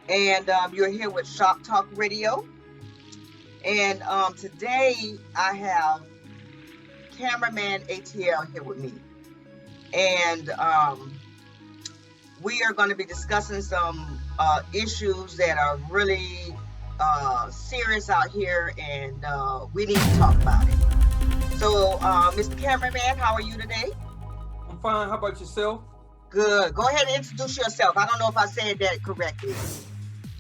and you're here with Shop Talk Radio. And today I have CameramanAtl here with me, and we are going to be discussing some issues that are really serious out here, and we need to talk about it. So, Mr. Cameraman, how are you today? I'm fine. How about yourself? Good. Go ahead and introduce yourself. I don't know if I said that correctly.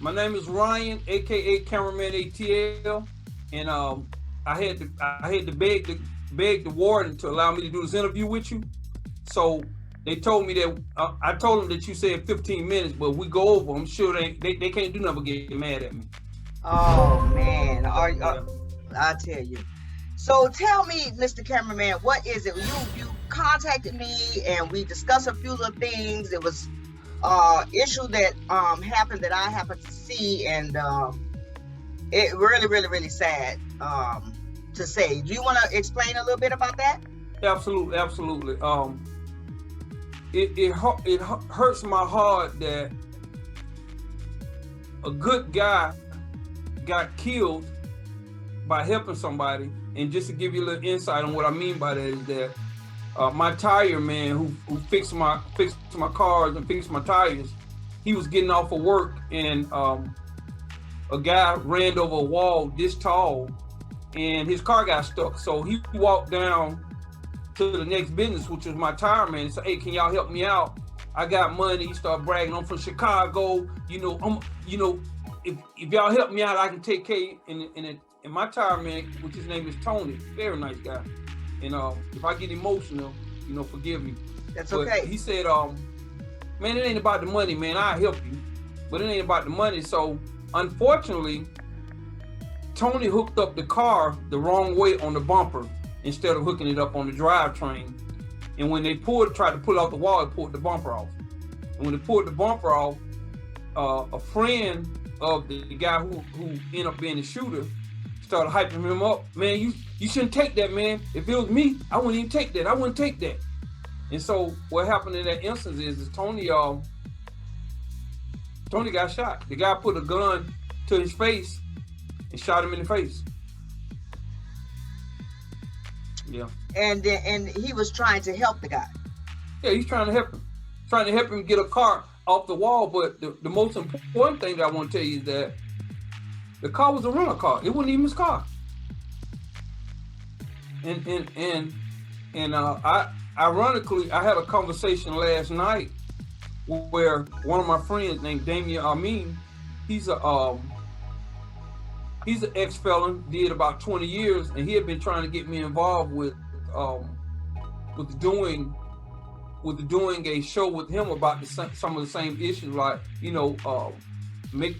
My name is Ryan, aka CameramanAtl, and I had to beg the warden to allow me to do this interview with you. So they told me that I told them that you said 15 minutes, but we go over. I'm sure they can't do nothing but get mad at me. Oh man, I tell you. So tell me, Mr. Cameraman, what is it? You contacted me and we discussed a few little things. It was issue that happened that I happened to see, and it really sad to say. Do you want to explain a little bit about that? Absolutely. It hurts my heart that a good guy got killed by helping somebody. And just to give you a little insight on what I mean by that is that my tire man who fixed my cars and fixed my tires, he was getting off of work, and a guy ran over a wall this tall and his car got stuck. So he walked down to the next business, which was my tire man, and said, "Hey, can y'all help me out? I got money." He started bragging, "I'm from Chicago. If y'all help me out, I can take care." And my tire man, which his name is Tony, very nice guy. And if I get emotional, forgive me. That's okay. He said, "Man, it ain't about the money, man. I'll help you, but it ain't about the money." So unfortunately, Tony hooked up the car the wrong way on the bumper instead of hooking it up on the drivetrain. And when they tried to pull off the wall, it pulled the bumper off. And when they pulled the bumper off, a friend of the guy who ended up being the shooter started hyping him up. "Man, you shouldn't take that, man. If it was me, I wouldn't even take that. I wouldn't take that." And so what happened in that instance is Tony got shot. The guy put a gun to his face and shot him in the face. Yeah. And he was trying to help the guy. Yeah, he's trying to help him get a car off the wall. But the most important thing that I want to tell you is that the car was a rental car. It wasn't even his car. And ironically, I had a conversation last night where one of my friends named Damien Amin, he's an ex-felon, did about 20 years, and he had been trying to get me involved with doing a show with him about some of the same issues, like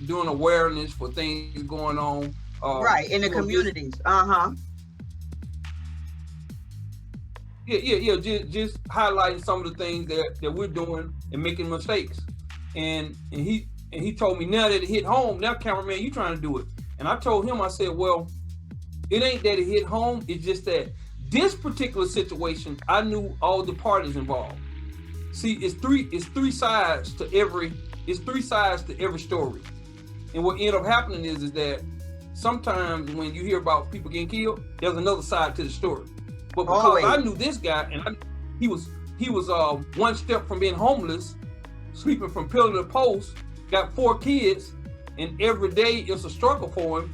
doing awareness for things going on right in the communities. Just highlighting some of the things that we're doing and making mistakes. And he told me, now that it hit home, now cameraman, you trying to do it. And I told him, I said, well, it ain't that it hit home, it's just that this particular situation, I knew all the parties involved. See, it's three sides to every story. And what ended up happening is that sometimes when you hear about people getting killed, there's another side to the story. But because I knew this guy, and he was one step from being homeless, sleeping from pillar to post, got 4 kids, and every day it's a struggle for him.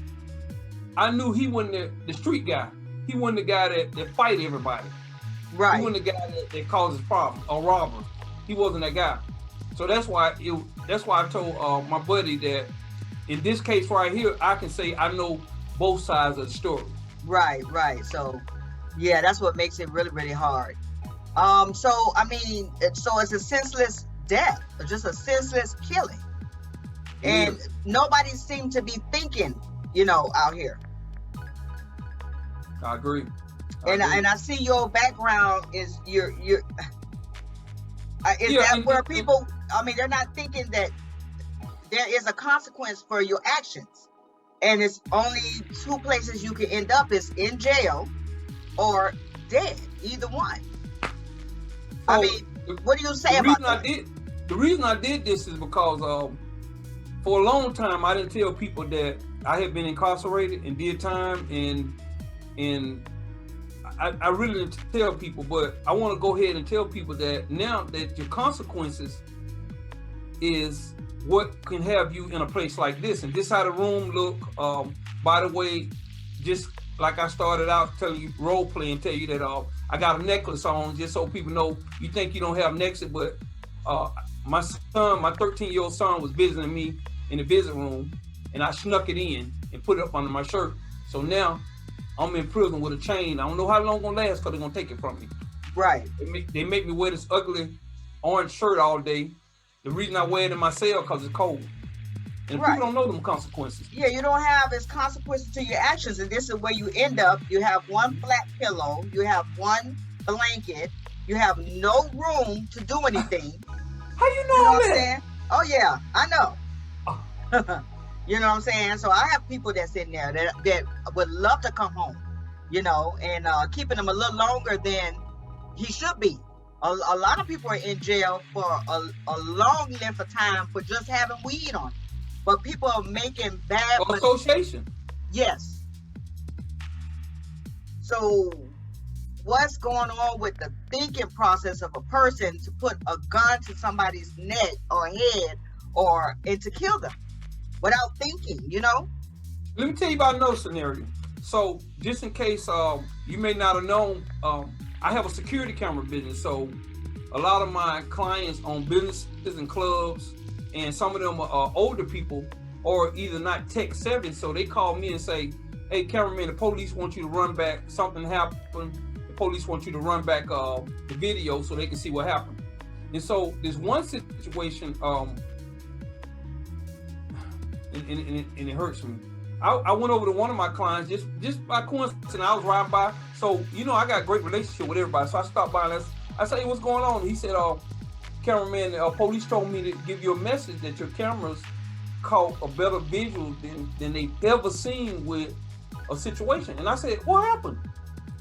I knew he wasn't the street guy. He wasn't the guy that fight everybody. Right. He wasn't the guy that causes problems or robbers. He wasn't that guy. So that's why I told my buddy that in this case right here, I can say I know both sides of the story. Right. So yeah, that's what makes it really hard. So it's a senseless death, or just a senseless killing. And nobody seemed to be thinking, out here. I agree. And I see your background is where people, they're not thinking that there is a consequence for your actions. And it's only 2 places you can end up, is in jail or dead, either one. So what do you say about that? The reason I did this is because for a long time, I didn't tell people that I had been incarcerated and did time, and I really didn't tell people, but I want to go ahead and tell people that now that your consequences is what can have you in a place like this. And this how the room look. By the way, just like I started out telling you, role play, and tell you that I got a necklace on, just so people know. You think you don't have necklace, but my son, my 13-year-old son, was visiting me in the visit room, and I snuck it in and put it up under my shirt. So now I'm in prison with a chain. I don't know how long it's gonna last, because they're gonna take it from me. Right. They make me wear this ugly orange shirt all day. The reason I wear it in my cell, because it's cold. And people don't know them consequences. Yeah, you don't have as consequences to your actions, and this is where you end up. You have one flat pillow, you have one blanket, you have no room to do anything. How you know what that? I'm saying? Oh yeah, I know. You know what I'm saying? So I have people that's in there that would love to come home, you know, and keeping them a little longer than he should be. A lot of people are in jail for a long length of time for just having weed on. But people are making bad association. Yes. So what's going on with the thinking process of a person to put a gun to somebody's neck or head and to kill them without thinking, you know? Let me tell you about another scenario. So just in case you may not have known, I have a security camera business. So a lot of my clients own businesses and clubs, and some of them are older people or either not tech savvy. So they call me and say, hey, cameraman, the police want you to run back. Something happened. The police want you to run back the video so they can see what happened. And so there's one situation, and it hurts me. I went over to one of my clients just by coincidence. I was riding by. So, you know, I got a great relationship with everybody. So I stopped by and I said, hey, what's going on? He said, cameraman, police told me to give you a message that your cameras caught a better visual than they've ever seen with a situation. And I said, what happened?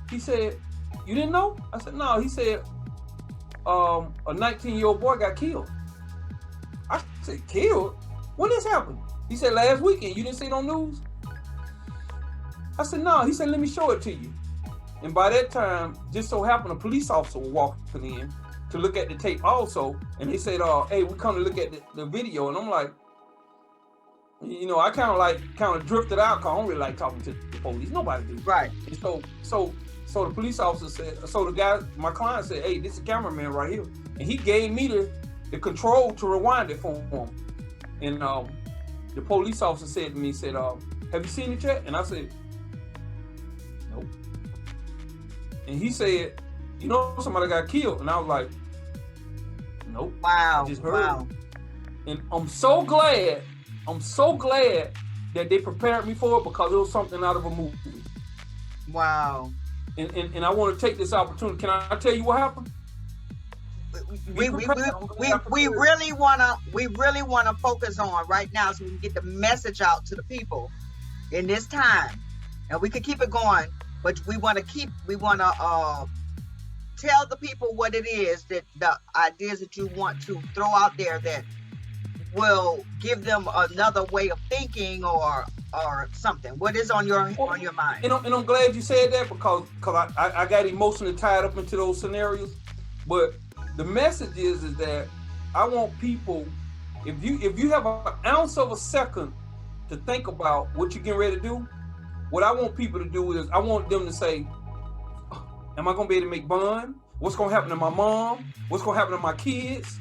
He said, you didn't know? I said, no. He said, a 19-year-old boy got killed. I said, killed? When this happened? He said, last weekend. You didn't see it on news? I said, no. He said, let me show it to you. And by that time, just so happened, a police officer was walking in to look at the tape also. And they said, hey, we come to look at the video. And I'm like, you know, I kind of drifted out, because I don't really like talking to the police. Nobody do. Right. And so the police officer said, so the guy, my client said, hey, this is a cameraman right here. And he gave me the control to rewind it for him. And the police officer said to me, said, have you seen it yet? And I said, nope. And he said, you know, somebody got killed. And I was like, nope. Wow. I just heard it. And I'm so glad that they prepared me for it, because it was something out of a movie. Wow. And I want to take this opportunity. Can I tell you what happened? We really wanna focus on right now, so we can get the message out to the people in this time. And we can keep it going, but we wanna tell the people what it is, that the ideas that you want to throw out there that will give them another way of thinking or something. What is on your mind? And I'm glad you said that, because I got emotionally tied up into those scenarios. But the message is that I want people, if you have an ounce of a second to think about what you're getting ready to do, what I want people to do is I want them to say, am I going to be able to make bond? What's going to happen to my mom? What's going to happen to my kids?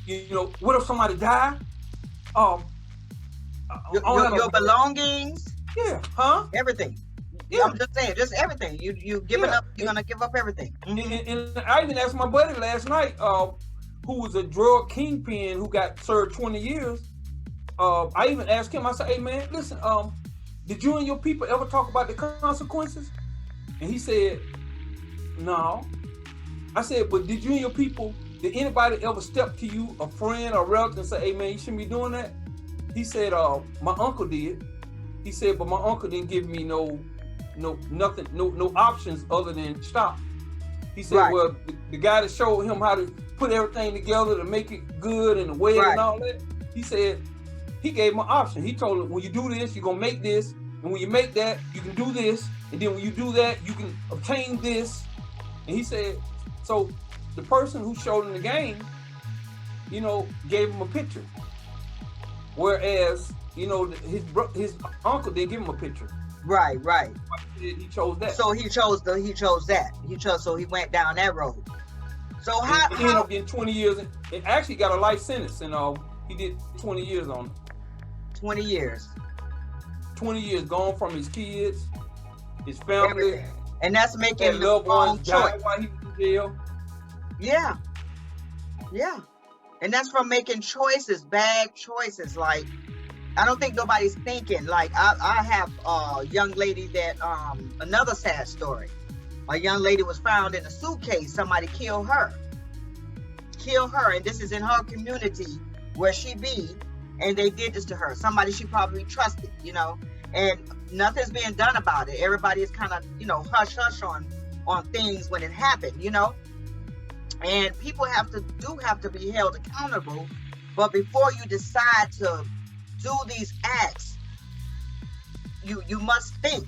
You know, what if somebody die? Your belongings. Yeah, huh? Everything. Yeah, I'm just saying, just everything. You giving up. You're gonna give up everything. Mm-hmm. And I even asked my buddy last night, who was a drug kingpin who got served 20 years. I even asked him. I said, "Hey man, listen. Did you and your people ever talk about the consequences?" And he said, "No." I said, "But did you and your people? Did anybody ever step to you, a friend or relative, and say, 'Hey man, you shouldn't be doing that'?" He said, "My uncle did." He said, "But my uncle didn't give me no options other than stop." He said, right. Well, the guy that showed him how to put everything together to make it good and the way and all that, he said, he gave him an option. He told him, when you do this, you're gonna make this, and when you make that, you can do this, and then when you do that, you can obtain this. And he said, so the person who showed him the game, you know, gave him a picture, whereas, you know, his uncle didn't give him a picture. Right. He chose that. So he chose that. So he went down that road. So he ended up getting 20 years. And actually got a life sentence, and he did 20 years on it. 20 years. 20 years gone from his kids, his family. Everything. And that's making the loved wrong ones choice. died while he was in jail. Yeah. And that's from making choices, bad choices. Like, I don't think nobody's thinking. Like, I have a young lady that, another sad story. A young lady was found in a suitcase. Somebody killed her. And this is in her community where she be. And they did this to her. Somebody she probably trusted, you know. And nothing's being done about it. Everybody is kind of, you know, hush on things when it happened, you know. And people have to be held accountable. But before you decide to do these acts, you must think,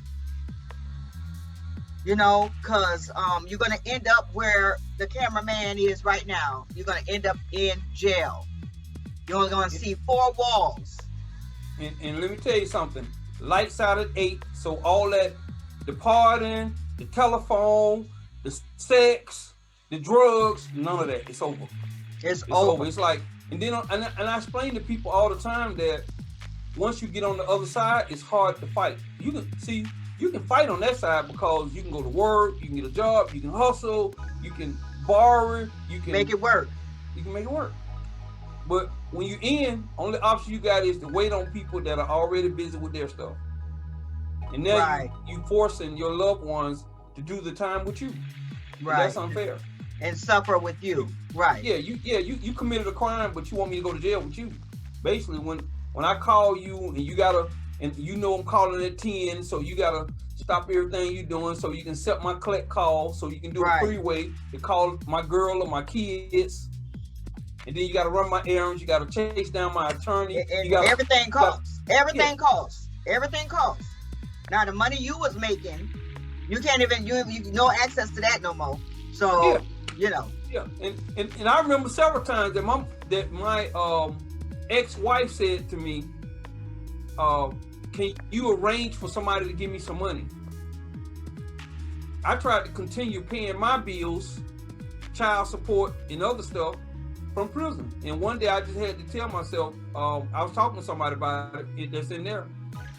you know, because you're going to end up where the cameraman is right now. You're going to end up in jail. You're only going to see 4 walls. And let me tell you something. Lights out at 8, so all that, the partying, the telephone, the sex, the drugs, none of that. It's over. It's over. It's like, and then and I explain to people all the time that once you get on the other side, it's hard to fight. You can fight on that side because you can go to work, you can get a job, you can hustle, you can borrow, you can make it work. You can make it work. But when you in, only option you got is to wait on people that are already busy with their stuff. And now you forcing your loved ones to do the time with you. Right. And that's unfair. And suffer with you. Right. Yeah, you committed a crime, but you want me to go to jail with you. Basically, when I call you and you gotta, and you know I'm calling at 10, so you gotta stop everything you're doing so you can set my collect call, so you can do a three-way to call my girl or my kids. And then you got to run my errands. You got to chase down my attorney. And everything costs. Everything costs. Everything costs. Now the money you was making, you can't even you no access to that no more. So you know. Yeah, and I remember several times that my ex-wife said to me, "Can you arrange for somebody to give me some money?" I tried to continue paying my bills, child support, and other stuff from prison. And one day I just had to tell myself, I was talking to somebody about it that's in there,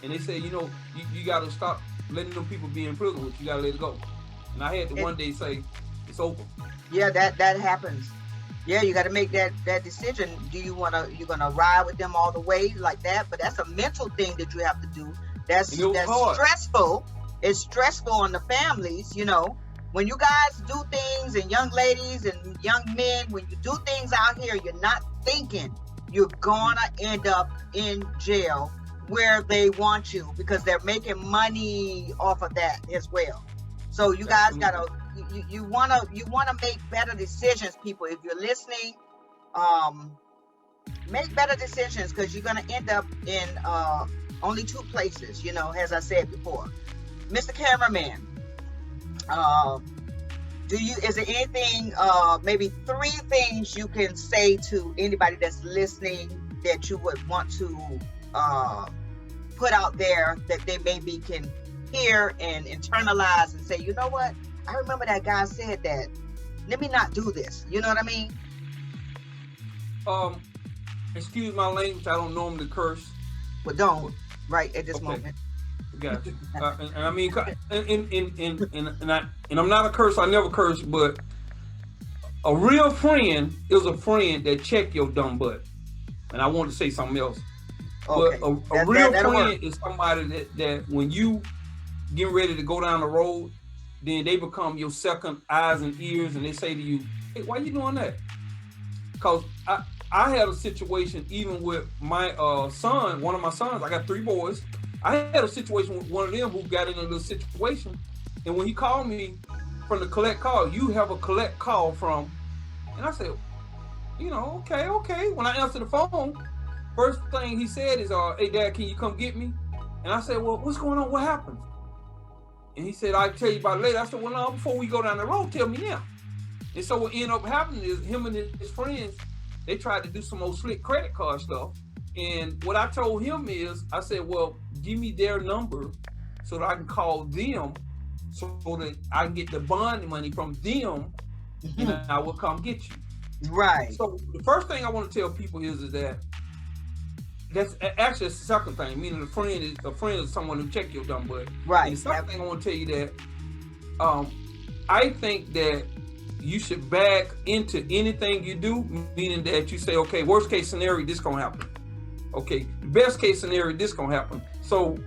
and they said, you know, you got to stop letting them people be in prison with you. Got to let it go. And I had to one day say, it's over. Yeah, that happens. Yeah, you got to make that decision. You're gonna ride with them all the way like that? But that's a mental thing that you have to do. That's stressful. It's stressful on the families, you know. When you guys do things, and young ladies and young men, when you do things out here, you're not thinking, you're gonna end up in jail where they want you, because they're making money off of that as well. So you guys gotta, you wanna make better decisions, people. If you're listening, make better decisions, because you're gonna end up in only 2 places, you know, as I said before. Mr. Cameraman, is there anything, maybe 3 things you can say to anybody that's listening that you would want to put out there that they maybe can hear and internalize and say, you know what, I remember that guy said that, let me not do this, you know what I mean? Excuse my language, I don't normally curse. But don't, right at this moment. Got you. And I mean, and I'm not a curse. I never curse. But a real friend is a friend that check your dumb butt. And I want to say something else. Okay. But a real friend is somebody that when you get ready to go down the road, then they become your second eyes and ears, and they say to you, "Hey, why you doing that?" Because I had a situation even with my son. One of my sons. I got 3 boys. I had a situation with one of them who got in a little situation, and when he called me from the collect call, you have a collect call from, and I said, you know, okay. When I answered the phone, First thing he said is, "Hey, Dad, can you come get me?" And I said, "Well, what's going on? What happened?" And he said, "I'll tell you about it later." I said, "Well, no, before we go down the road, tell me now." And so what ended up happening is him and his friends, they tried to do some old slick credit card stuff. And what I told him is, I said, "Well, give me their number so that I can call them so that I can get the bond money from them, and I will come get you." Right. So the first thing I want to tell people is that that's actually the second thing, meaning a friend is someone who check your dumb butt. Right. And the second thing I want to tell you that I think that you should back into anything you do, meaning that you say, okay, worst case scenario, this gonna happen. Okay, best case scenario, this gonna happen. So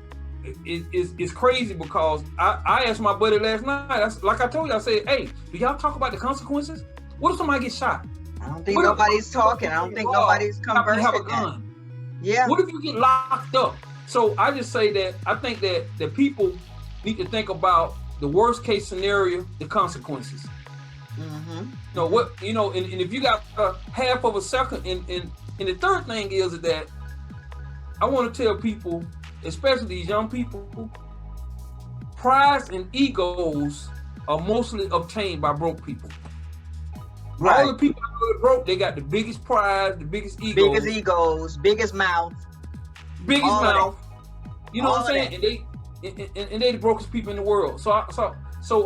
it's crazy because I asked my buddy last night, like I told you, I said, "Hey, do y'all talk about the consequences? What if somebody gets shot?" I don't think nobody's talking. I don't think nobody's conversing. Have a gun. Yeah. What if you get locked up? So I just say that I think that people need to think about the worst case scenario, the consequences. And if you got half of a second, and the third thing is that I want to tell people, especially these young people, pride and egos are mostly obtained by broke people. Right. All the people that are broke, they got the biggest pride, the biggest egos, biggest mouth. You know what I'm saying? And they the brokest people in the world. So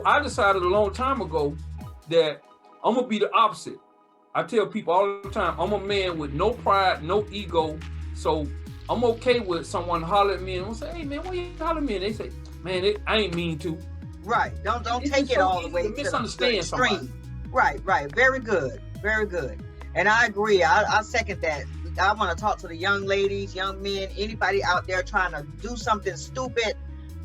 I decided a long time ago that I'm gonna be the opposite. I tell people all the time, I'm a man with no pride, no ego. So I'm okay with someone holler at me and I'll say, "Hey man, why you holler at me?" And they say, "Man, I ain't mean to." Right. Don't take it all the way to the extreme. Right. Very good. And I agree. I second that. I want to talk to the young ladies, young men, anybody out there trying to do something stupid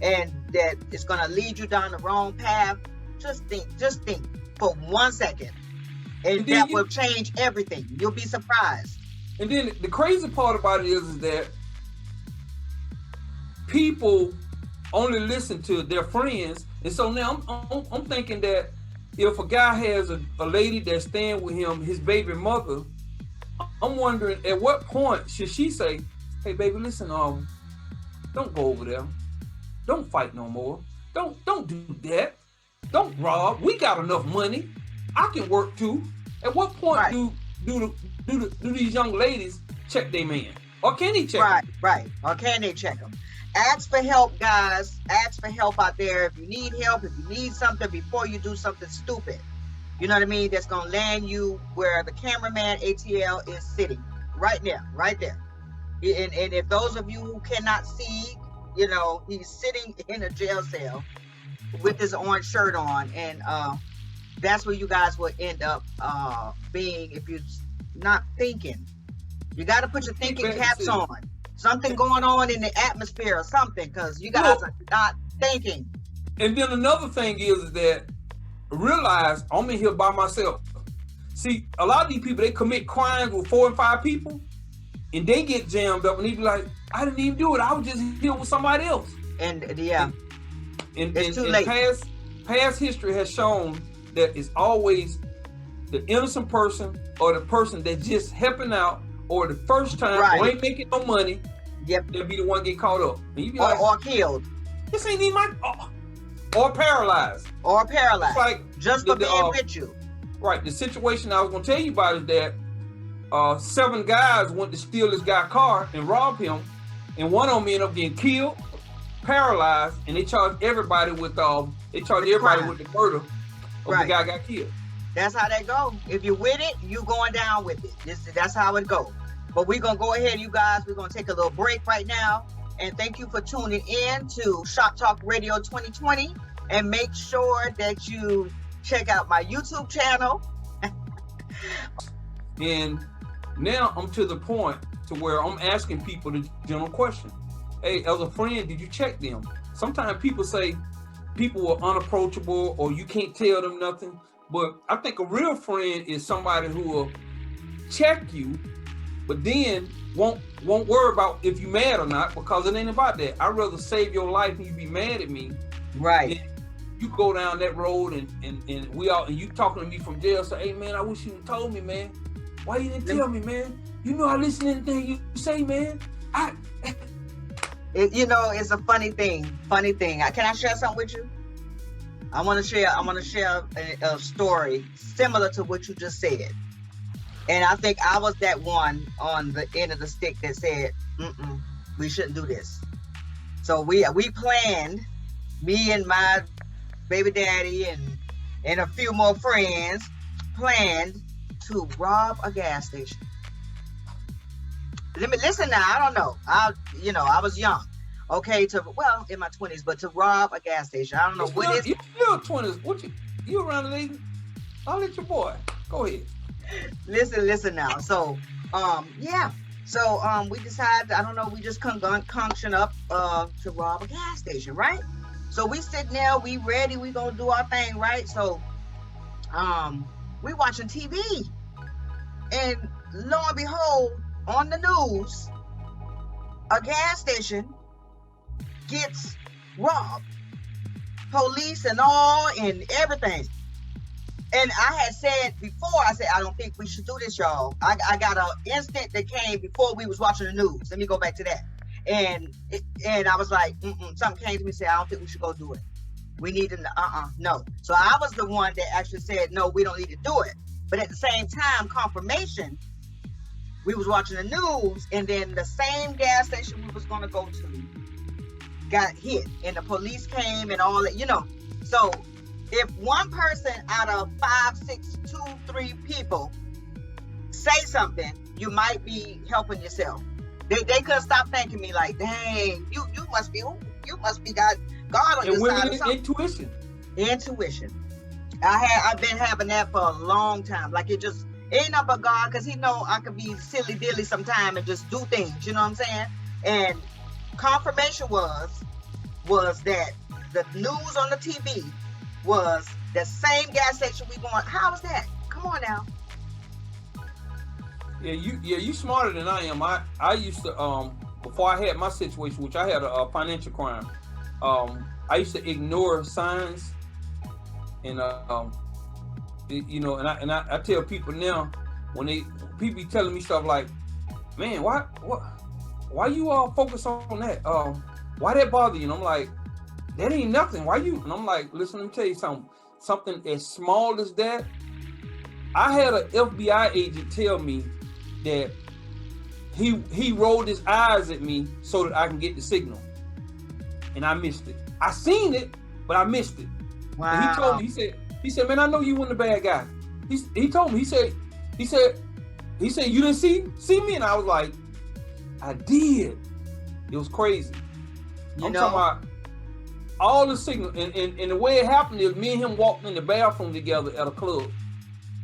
and that it's going to lead you down the wrong path. Just think for 1 second. And that will change everything. You'll be surprised. And then the crazy part about it is that people only listen to their friends. And so now I'm thinking that if a guy has a lady that's staying with him, his baby mother, I'm wondering at what point should she say, "Hey baby, listen, don't go over there. Don't fight no more. Don't do that. Don't rob. We got enough money. I can work too." At what point do these young ladies check their man? Or can he check them? Right. Or can they check them? Ask for help, guys. Ask for help out there. If you need help, if you need something before you do something stupid, you know what I mean? That's going to land you where the cameraman ATL is sitting right now, right there. And if those of you who cannot see, he's sitting in a jail cell with his orange shirt on. And that's where you guys will end up being if you're not thinking. You got to put your thinking caps on. Something going on in the atmosphere or something, because you guys are not thinking. And then another thing is that realize I'm in here by myself. See, a lot of these people, they commit crimes with 4 and 5 people, and they get jammed up, and they be like, "I didn't even do it. I was just here with somebody else." And it's too late. Past history has shown that it's always the innocent person or the person that's just helping out or the first time or ain't making no money. Yep. They'll be the one get caught up. And you be or killed. This ain't even my or paralyzed. Or paralyzed. Like just for being with you. Right. The situation I was gonna tell you about is that 7 guys went to steal this guy's car and rob him, and one of them ended up getting killed, paralyzed, and they charged everybody with the murder of the guy got killed. That's how that go. If you're with it, you going down with it. That's how it go. But we're going to go ahead, you guys. We're going to take a little break right now. And thank you for tuning in to Shop Talk Radio 2020. And make sure that you check out my YouTube channel. And now I'm to the point to where I'm asking people the general question. Hey, as a friend, did you check them? Sometimes people say people are unapproachable or you can't tell them nothing. But I think a real friend is somebody who will check you, but then won't worry about if you mad or not, because it ain't about that. I'd rather save your life and you be mad at me. Right. You go down that road and you talking to me from jail, say, "Hey man, I wish you told me, man. Why you didn't tell me, man? You know I listen to anything you say, man. It's a funny thing. Can I share something with you? I want to share a story similar to what you just said. And I think I was that one on the end of the stick that said, we shouldn't do this. So we planned, me and my baby daddy and a few more friends planned to rob a gas station. Listen now, I don't know. I was young. Okay, in my 20s, but to rob a gas station. I don't know what is. You're 20s. You around the lady? I'll let your boy. Go ahead. Listen now. So, yeah. So, we decided, I don't know, we just conjunction up to rob a gas station, right? So we sitting there, we ready, we gonna do our thing, right? So, we watching TV, and lo and behold, on the news, a gas station gets robbed, police and all and everything. And I had said before, I don't think we should do this, y'all. I got an instant that came before we was watching the news. Let me go back to that. And I was like, something came to me and said, I don't think we should go do it. We need to, no. So I was the one that actually said, no, we don't need to do it. But at the same time, confirmation, we was watching the news, and then the same gas station we was going to go to got hit, and the police came and all that, So if one person out of 5, 6, 2, 3 people say something, you might be helping yourself. They could stop thanking me like, dang, you must be got God on your side or something. Intuition. I've been having that for a long time. Like it ain't nothing but God, because he know I could be silly dilly sometime and just do things, you know what I'm saying? And confirmation was that the news on the TV was the same gas station we going. How was that? Come on now. Yeah, you smarter than I am. I used to before I had my situation, which I had a financial crime. I used to ignore signs, and I tell people now when people be telling me stuff like, man, why you all focus on that? Why that bother you? And I'm like, that ain't nothing. Why you? And I'm like, listen, let me tell you something. Something as small as that. I had an FBI agent tell me that he rolled his eyes at me so that I can get the signal, and I missed it. I seen it, but I missed it. Wow. And he told me, he said, man, I know you weren't a bad guy. He told me, he said, you didn't see me, and I was like, I did. It was crazy. I'm talking about all the signal, and the way it happened is me and him walked in the bathroom together at a club,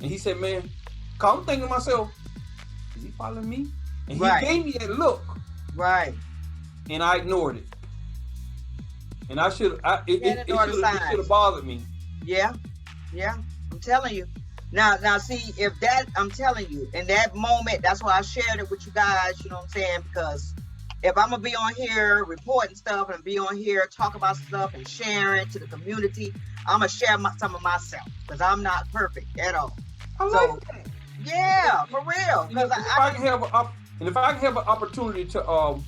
and he said, man, I'm thinking to myself, is he following me? And he gave me that look, right? And I ignored it, and it should have bothered me. Yeah, I'm telling you. Now, see, if that, I'm telling you, in that moment, that's why I shared it with you guys, you know what I'm saying? Because if I'm going to be on here reporting stuff and be on here talk about stuff and sharing it to the community, I'm going to share some of myself, because I'm not perfect at all. I like that. Yeah, for real. Because if I can have an opportunity to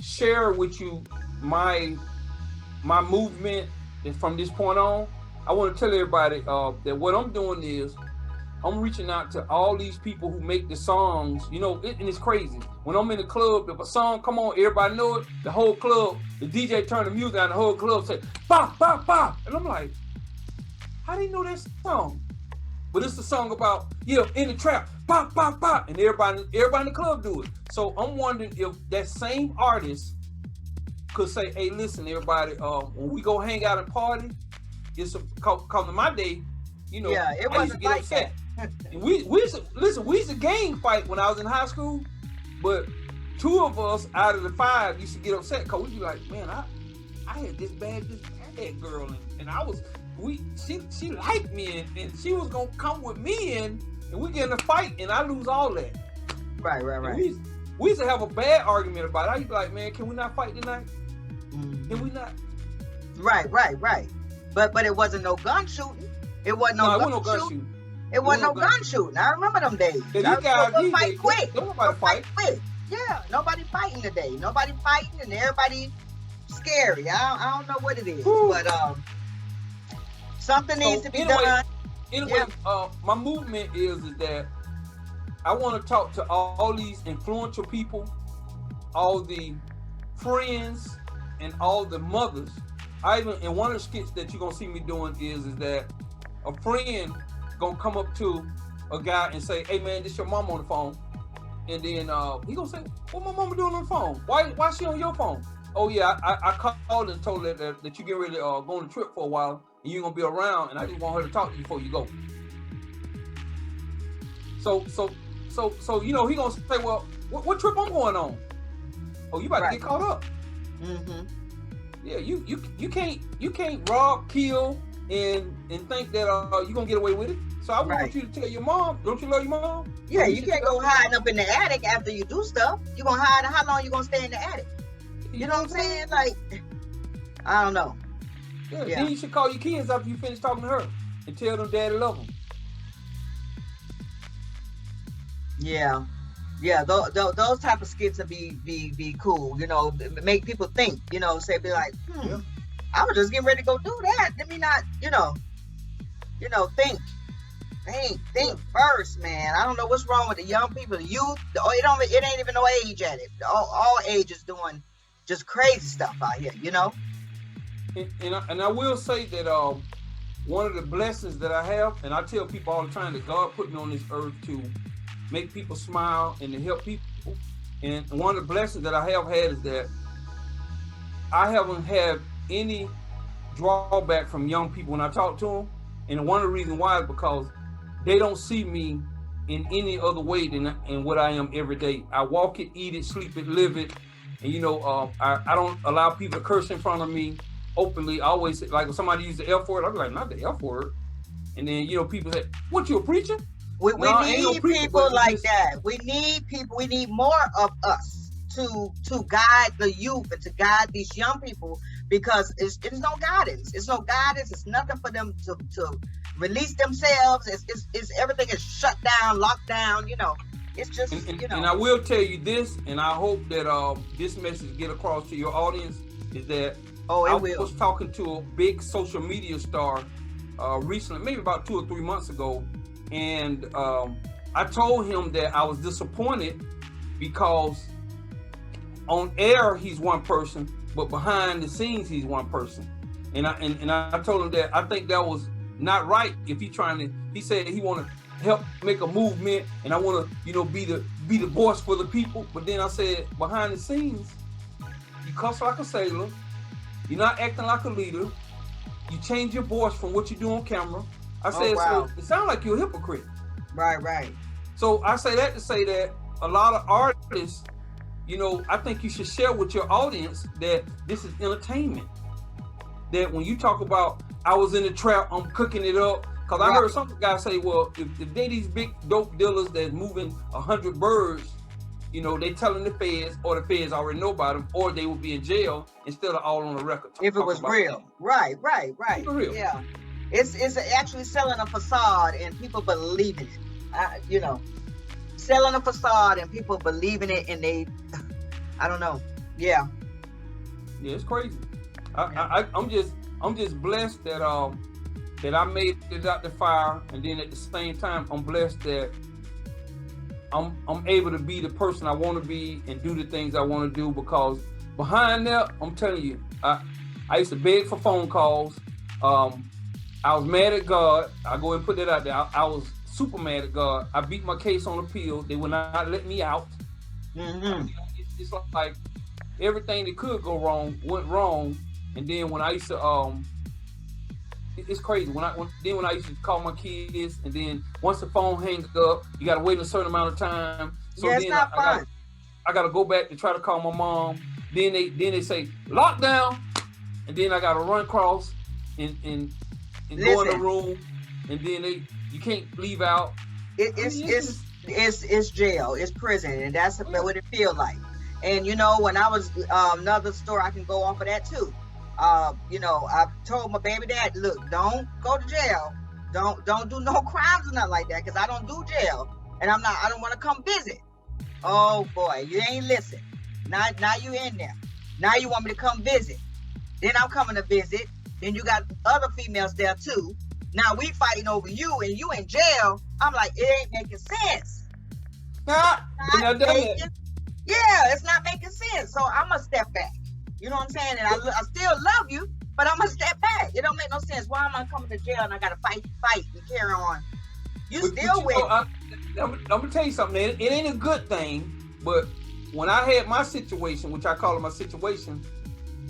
share with you my movement from this point on, I want to tell everybody that what I'm doing is I'm reaching out to all these people who make the songs, and it's crazy. When I'm in the club, if a song come on, everybody know it, the whole club, the DJ turn the music on, the whole club say, "Bop, bop, bop." And I'm like, how do you know that song? But it's the song about, in the trap, pop, pop, pop, and everybody in the club do it. So I'm wondering if that same artist could say, hey, listen, everybody, when we go hang out and party, it's cause in my day, it wasn't get like upset. And we used to gang fight when I was in high school, but 2 of us out of the 5 used to get upset because we'd be like, man, I had this bad girl, and she liked me, and she was gonna come with me, and we get in a fight, and I lose all that. Right. We used to have a bad argument about it. I used to be like, man, can we not fight tonight? Mm-hmm. Can we not? Right. But it wasn't no gun shooting. It wasn't no gun shooting. It wasn't no gun shooting. I remember them days. Yeah, these guys, fight quick. Don't nobody fight. Quick. Yeah, nobody fighting today. Nobody fighting, and everybody scary. I don't know what it is, but something needs to be done. Anyway, my movement is that I want to talk to all these influential people, all the friends, and all the mothers. And one of the skits that you're gonna see me doing is that a friend gonna come up to a guy and say, "Hey man, this your mom on the phone," and then he gonna say, "What my mama doing on the phone? Why she on your phone?" "Oh yeah, I called and told her that you get ready to go on a trip for a while and you're gonna be around, and I just want her to talk to you before you go." So you know he gonna say, "Well, what trip I'm going on?" "Oh, you about to get caught up." Mm-hmm. Yeah, you can't rob, kill, and think that you're gonna get away with it. So I want you to tell your mom. Don't you love your mom? Yeah, you can't go hiding up in the attic after you do stuff. You gonna hide? How long you gonna stay in the attic? You know what I'm saying? Like, I don't know. Yeah. Then you should call your kids after you finish talking to her and tell them daddy love them. Yeah. Those type of skits will be cool. You know, make people think. You know, be like, I was just getting ready to go do that. Let me not, think. Think first, man. I don't know what's wrong with the young people, the youth. It ain't even no age at it. All ages doing just crazy stuff out here, And I will say that one of the blessings that I have, and I tell people all the time that God put me on this earth to make people smile and to help people. And one of the blessings that I have had is that I haven't had any drawback from young people when I talk to them. And one of the reasons why is because they don't see me in any other way than what I am every day. I walk it, eat it, sleep it, live it. And I don't allow people to curse in front of me openly. I always say, like, if somebody uses the F word, I'll be like, not the F word. And then, people say, "What, you a preacher?" We need people like that. We need people. We need more of us to guide the youth and to guide these young people, because it's no guidance. It's no guidance. It's nothing for them to release themselves. It's everything is shut down, locked down. It's just And I will tell you this, and I hope that this message get across to your audience, is that I was talking to a big social media star recently, maybe about 2 or 3 months ago. And I told him that I was disappointed because on air he's one person, but behind the scenes he's one person. And I told him that I think that was not right. If he said he want to help make a movement, and I want to be the voice for the people. But then I said, behind the scenes, you cuss like a sailor, you're not acting like a leader, you change your voice from what you do on camera. I said, So it sounds like you're a hypocrite. Right. So I say that to say that a lot of artists, I think you should share with your audience that this is entertainment. That when you talk about, I was in the trap, I'm cooking it up. Because I heard some guys say, well, if they these big dope dealers that's moving 100 birds, they telling the feds, or the feds already know about them, or they would be in jail instead of all on the record. If it was real. Right. If it real. Yeah. It's actually selling a facade and people believe in it. Selling a facade and people believe in it, and they, I don't know. Yeah. Yeah, it's crazy. I'm just blessed that I made it out the fire, and then at the same time I'm blessed that I'm able to be the person I want to be and do the things I want to do, because behind that, I'm telling you, I used to beg for phone calls. I was mad at God. I go and put that out there. I was super mad at God. I beat my case on appeal. They would not let me out. Mm-hmm. It's like everything that could go wrong went wrong. And then when I used to, it's crazy. When I used to call my kids, and then once the phone hangs up, you got to wait a certain amount of time. So it's not fun. I got to go back to try to call my mom. Then they say lockdown, and then I got to run across and go in the room, and then you can't leave out. It's jail, it's prison, and that's what it feels like. And when I was another story, I can go off of that too. I told my baby dad, look, don't go to jail, Don't do no crimes or nothing like that, because I don't do jail, and I don't want to come visit. Oh boy, you ain't listen. Now you in there. Now you want me to come visit. Then I'm coming to visit. Then you got other females there too. Now we fighting over you, and you in jail. I'm like, it ain't making sense. It's not making sense. So I'm gonna step back. You know what I'm saying? And I still love you, but I'm gonna step back. It don't make no sense. Why am I coming to jail and I gotta fight and carry on? You still with me. I'm gonna tell you something. It ain't a good thing, but when I had my situation, which I call it my situation,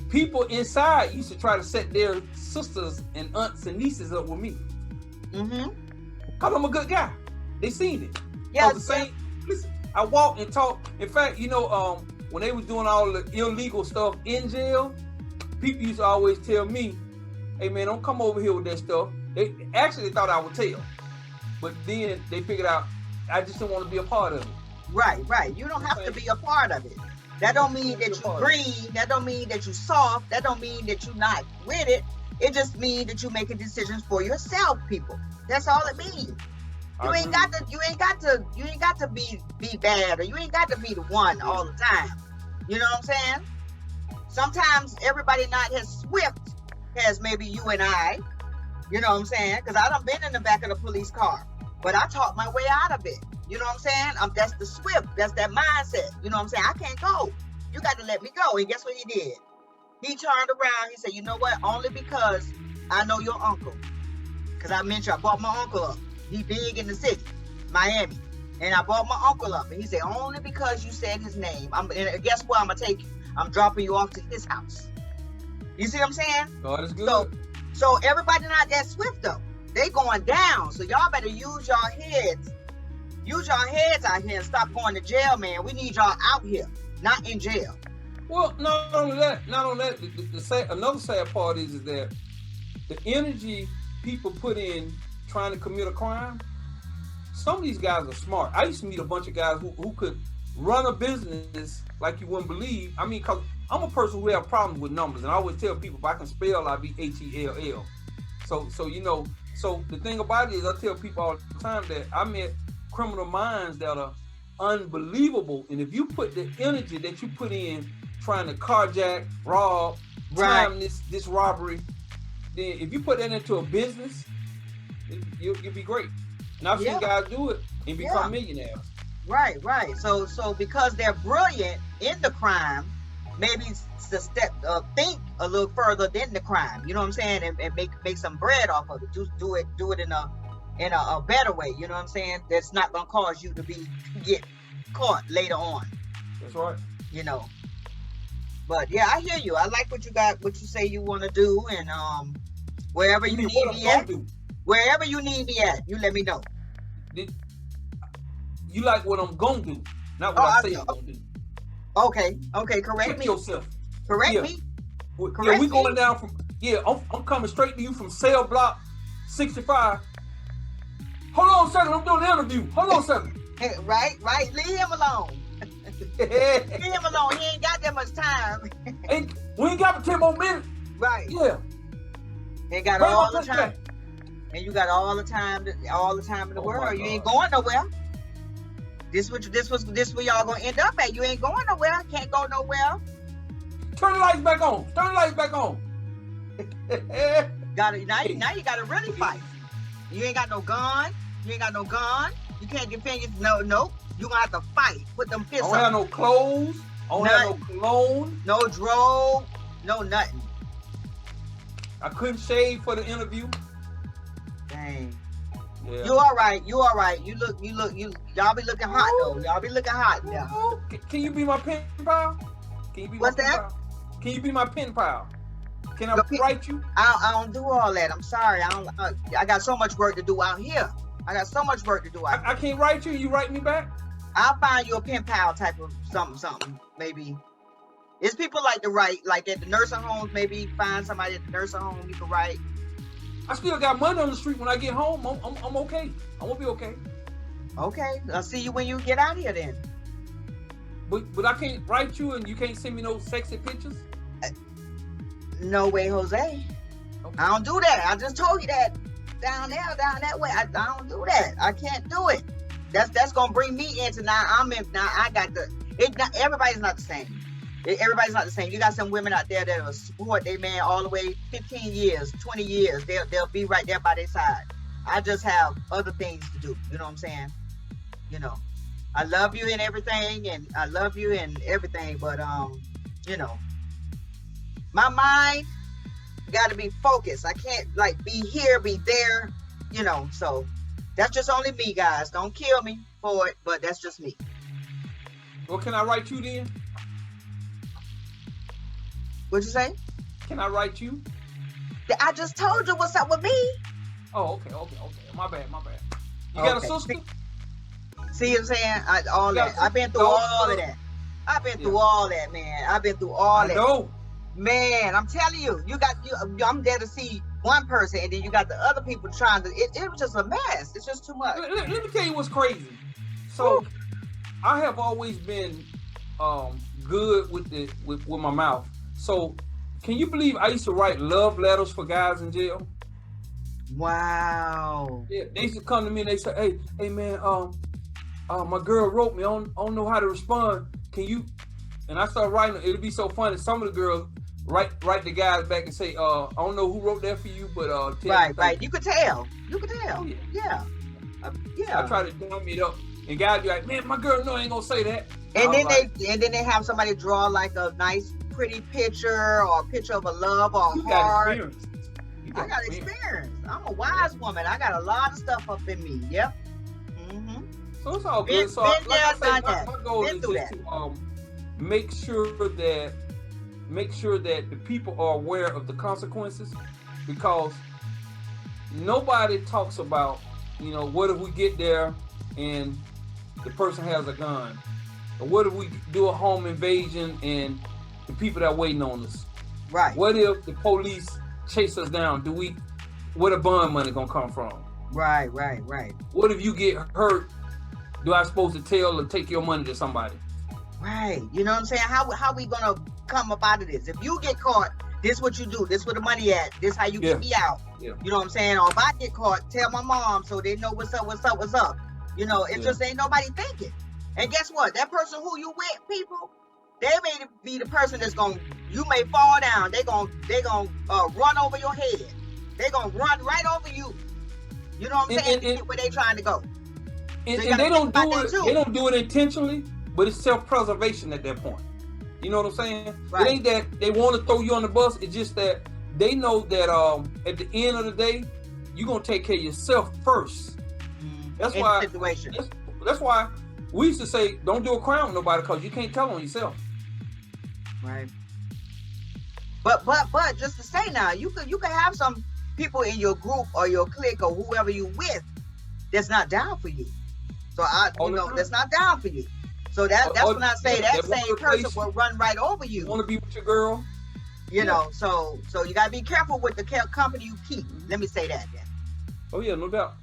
people inside used to try to set their sisters and aunts and nieces up with me. Mm-hmm. Cause I'm a good guy. They seen it. Yeah. Listen, I walk and talk. In fact, when they was doing all the illegal stuff in jail, people used to always tell me, "Hey man, don't come over here with that stuff." They actually thought I would tell, but then they figured out I just didn't want to be a part of it. Right. You don't have to be a part of it. That don't mean that you green. That don't mean that you soft. That don't mean that you not with it. It just means that you making decisions for yourself, people. That's all it means. You ain't got to be bad, or you ain't got to be the one all the time. You know what I'm saying? Sometimes everybody not as swift as maybe you and I. You know what I'm saying? Because I done been in the back of the police car, but I talked my way out of it. You know what I'm saying? That's the swift. That's that mindset. You know what I'm saying? I can't go. You got to let me go. And guess what he did? He turned around. He said, "You know what? Only because I know your uncle." Because I mentioned I brought my uncle up. He big in the city, Miami. And I brought my uncle up. And he said, "Only because you said his name. And guess what? I'm going to take you. I'm dropping you off to his house." You see what I'm saying? Oh, that's good. So everybody not that swift, though. They going down. So y'all better use your heads. Use your heads out here and stop going to jail, man. We need y'all out here, not in jail. Well, not only that. Another sad part is that the energy people put in trying to commit a crime, some of these guys are smart. I used to meet a bunch of guys who could run a business like you wouldn't believe. I mean, because I'm a person who have problems with numbers, and I always tell people if I can spell, I'll be H-E-L-L. So the thing about it is I tell people all the time that I met criminal minds that are unbelievable, and if you put the energy that you put in trying to carjack, rob, time this robbery, then if you put that into a business, you'll be great. And I've seen guys do it and become millionaires. Right. So because they're brilliant in the crime, maybe think a little further than the crime. You know what I'm saying? And make some bread off of it. Just do it in a better way. You know what I'm saying? That's not gonna cause you to get caught later on. That's right. You know. But yeah, I hear you. I like what you say you want to do, and wherever you need me at. Wherever you need me at, you let me know. You like what I'm gonna do, not what I say I'm gonna do. Okay, correct Check me. yourself. Correct me. Correct we going down from, I'm coming straight to you from cell block 65. Hold on a second, I'm doing the interview. Hold on a second. Right. Leave him alone. Leave him alone. He ain't got that much time. We ain't got for 10 more minutes. Right. Yeah. He got all the time. And you got all the time in the world. You ain't going nowhere. This where y'all gonna end up at. You ain't going nowhere. Can't go nowhere. Turn the lights back on. Now you gotta really fight. You ain't got no gun. You can't defend yourself. No. You gonna have to fight. Put them fists up. I don't have no clothes. I don't have no cologne. No drogue. No nothing. I couldn't shave for the interview. Dang. Yeah. You all right. Y'all be looking hot though. Y'all be looking hot now. Can you be my pen pal? What's that? Can you be my pen pal? Can I write you? I don't do all that. I'm sorry. I got so much work to do out here. I can't write you. You write me back? I'll find you a pen pal type of something. Maybe. It's people like to write, like at the nursing homes. Maybe find somebody at the nursing home you can write. I still got money on the street when I get home. I'm okay. I'm gonna be okay. Okay, I'll see you when you get out of here then. But I can't write you and you can't send me no sexy pictures? No way, Jose. Okay. I don't do that. I just told you that. down that way. I don't do that. I can't do it. That's gonna bring me into now. I got the. Everybody's not the same. Everybody's not the same. You got some women out there that will support their man all the way 15 years, 20 years. They'll be right there by their side. I just have other things to do. You know what I'm saying? You know, I love you and everything, but you know, my mind got to be focused. I can't like be here, be there, you know. So that's just only me, guys. Don't kill me for it, but that's just me. Well, can I write you then? What'd you say? Can I write you? I just told you what's up with me. Oh, okay. My bad. You got a sister? See what I'm saying? I've been through all of that. I've been through all that, man. I've been through all that. No. Man, I'm telling you, I'm there to see one person, and then you got the other people trying to. It was just a mess. It's just too much. Let me tell you what's crazy. So, I have always been good with my mouth. So, can you believe I used to write love letters for guys in jail? Wow. Yeah, they used to come to me and they say, "Hey man, my girl wrote me. I don't know how to respond. Can you?" And I started writing. It'd be so funny. Some of the girls write the guys back and say, "I don't know who wrote that for you, but right. You could tell. Yeah. I try to dumb it up, and guys be like, "Man, my girl, no, I ain't gonna say that." And then they have somebody draw like a nice, pretty picture or a picture of a love or a heart. I got experience. I'm a wise woman. I got a lot of stuff up in me. Yep. Mm-hmm. So it's all good. So like I say, my goal is just to make sure that the people are aware of the consequences, because nobody talks about, you know, what if we get there and the person has a gun, or what if we do a home invasion and the people that are waiting on us? Right. What if the police chase us down? Where the bond money gonna come from? Right. What if you get hurt? Do I supposed to tell or take your money to somebody? Right. You know what I'm saying? How we gonna come up out of this? If you get caught, this what you do. This where the money at. This how you get me out. Yeah. You know what I'm saying? Or if I get caught, tell my mom so they know what's up. You know, it just ain't nobody thinking. And guess what? That person who you with, people, they may be the person that's you may fall down. They gonna run over your head. They gonna run right over you. You know what I'm saying? And where they trying to go. And they don't do it. They don't do it intentionally, but it's self-preservation at that point. You know what I'm saying? Right. It ain't that they want to throw you on the bus. It's just that they know that at the end of the day, you're gonna take care of yourself first. That's why. Situation. That's why we used to say, don't do a crime with nobody, because you can't tell on yourself. Right. But just to say now, you could have some people in your group or your clique or whoever you with that's not down for you. So that's not down for you. So that's when I say that same person will run right over you. Want to be with your girl? You know, so you gotta be careful with the company you keep. Let me say that then. Oh yeah, no doubt.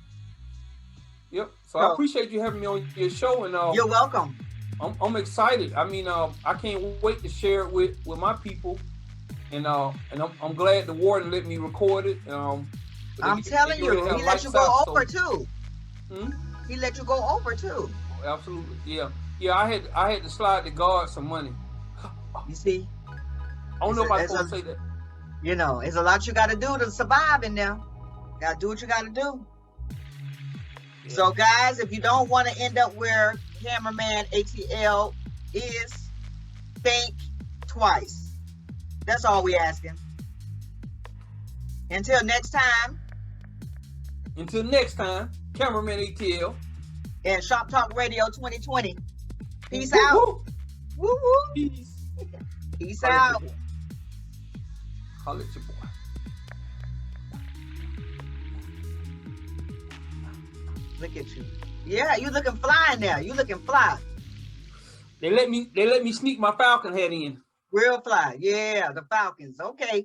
Yep. So I appreciate you having me on your show, and you're welcome. I'm excited. I mean, I can't wait to share it with my people, and I'm glad the warden let me record it. I'm telling you, he let you go over too. He let you go over too. Oh, absolutely, yeah. I had to slide the guard some money. You see, I don't know if I'm supposed to say that. You know, it's a lot you got to do to survive in there. Got to do what you got to do. Yeah. So, guys, if you don't want to end up where CameramanAtl is, think twice. That's all we asking. Until next time, CameramanAtl and ShopTalkRadio2020. Peace out. Woo woo. Peace out. Holla at your boy. Look at you. Yeah, you looking fly in there. You looking fly. They let me sneak my Falcon head in. Real fly. Yeah, the Falcons. Okay.